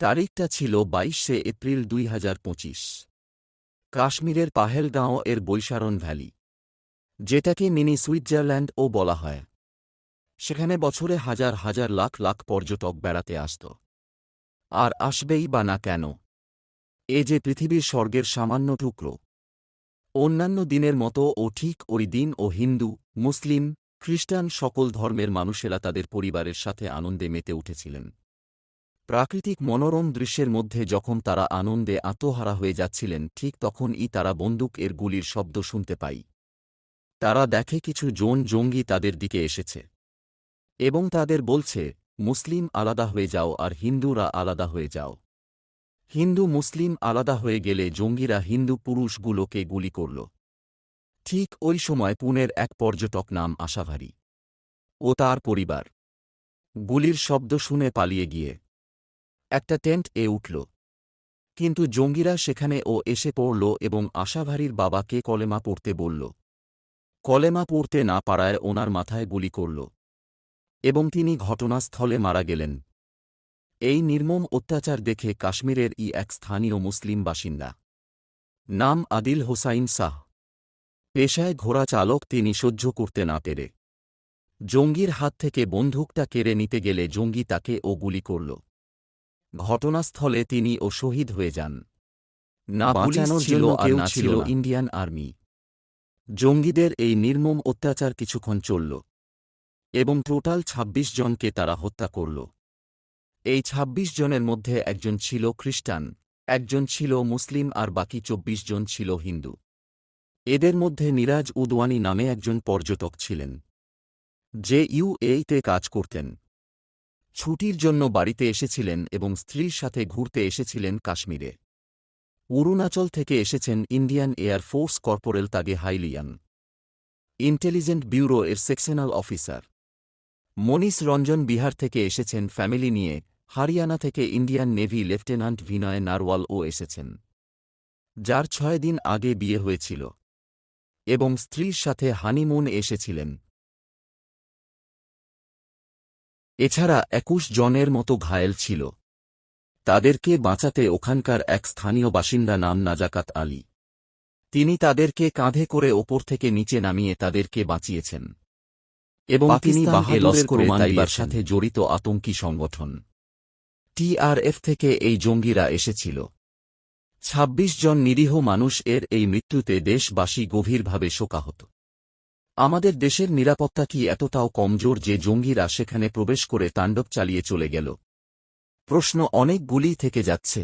তারিখটা ছিল 22শে এপ্রিল 2025। কাশ্মীরের পাহেলগাঁও এর বৈশারণ ভ্যালি, যেটাকে মিনি সুইজারল্যান্ডও বলা হয়, সেখানে বছরে হাজার হাজার লাখ লাখ পর্যটক বেড়াতে আসত। আর আসবেই বা না কেন? এ যে পৃথিবীর স্বর্গের সামান্য টুকরো। অন্যান্য দিনের মতো ও ঠিক ওই দিন ও হিন্দু, মুসলিম, খ্রিস্টান সকল ধর্মের মানুষেরা তাদের পরিবারের সাথে আনন্দে মেতে উঠেছিলেন। প্রাকৃতিক মনোরম দৃশ্যের মধ্যে যখন তারা আনন্দে আত্মহারা হয়ে যাচ্ছিলেন, ঠিক তখনই তারা বন্দুক এর গুলির শব্দ শুনতে পায়। তারা দেখে কিছু জঙ্গি তাদের দিকে এসেছে এবং তাদের বলছে, মুসলিম আলাদা হয়ে যাও আর হিন্দুরা আলাদা হয়ে যাও। হিন্দু মুসলিম আলাদা হয়ে গেলে জঙ্গিরা হিন্দু পুরুষগুলোকে গুলি করল। ঠিক ওই সময় পুনের এক পর্যটক নাম আশাভারী ও তার পরিবার গুলির শব্দ শুনে পালিয়ে গিয়ে একটা টেন্ট এ উঠল। কিন্তু জঙ্গিরা সেখানে এসে পড়ল এবং আশাভারীর বাবাকে কলেমা পড়তে বলল। কলেমা পড়তে না পারায় ওনার মাথায় গুলি করল এবং তিনি ঘটনাস্থলে মারা গেলেন। এই নির্মম অত্যাচার দেখে কাশ্মীরের এক স্থানীয় মুসলিম বাসিন্দা, নাম আদিল হোসাইন শাহ, পেশায় ঘোড়া চালক, তিনি সহ্য করতে না পেরে জঙ্গির হাত থেকে বন্দুকটা কেড়ে নিতে গেলে জঙ্গি তাকে গুলি করল। ঘটনাস্থলে তিনি শহীদ হয়ে যান। না বাঁচানোর জন্য কেউ ছিল ইন্ডিয়ান আর্মি। জঙ্গিদের এই নির্মম অত্যাচার কিছুক্ষণ চলল এবং টোটাল ২৬ জনকে তারা হত্যা করল। এই ২৬ জনের মধ্যে একজন ছিল খ্রিস্টান, একজন ছিল মুসলিম আর বাকি ২৪ জন ছিল হিন্দু। এদের মধ্যে নিরাজ উদওয়ানি নামে একজন পর্যটক ছিলেন, যে UAE-তে কাজ করতেন। ছুটির জন্য বাড়িতে এসেছিলেন এবং স্ত্রীর সাথে ঘুরতে এসেছিলেন কাশ্মীরে। অরুণাচল থেকে এসেছেন Indian air force corporal Tage Hailiyan, intelligent bureau এর সেকশনাল অফিসার। মনীষ রঞ্জন বিহার থেকে এসেছেন ফ্যামিলি নিয়ে। হরিয়ানা থেকে ইন্ডিয়ান নেভি লেফটেন্যান্ট ভিনয় নারওয়ালও এসেছেন, যার ৬ দিন আগে বিয়ে হয়েছিল এবং স্ত্রীর সাথে হানিমুন এসেছিলেন। এছাড়া ২১ জনের মতো ঘায়েল ছিল। তাদেরকে বাঁচাতে ওখানকার এক স্থানীয় বাসিন্দা নাম নাজাকাত আলী, তিনি তাদেরকে কাঁধে করে ওপর থেকে নিচে নামিয়ে তাদেরকে বাঁচিয়েছেন এবং তিনি বাহাদুরের প্রমাণ তাইবার সাথে জড়িত আতঙ্কী সংগঠন TRF থেকে এই জঙ্গিরা এসেছিল। ২৬ জন নিরীহ মানুষ এর এই মৃত্যুতে দেশবাসী গভীরভাবে শোকাহত। আমাদের দেশের নিরাপত্তা কি এতটাও কমজোর যে জঙ্গিরা সেখানে প্রবেশ করে তাণ্ডব চালিয়ে চলে গেল? প্রশ্ন অনেকগুলি থেকে যাচ্ছে।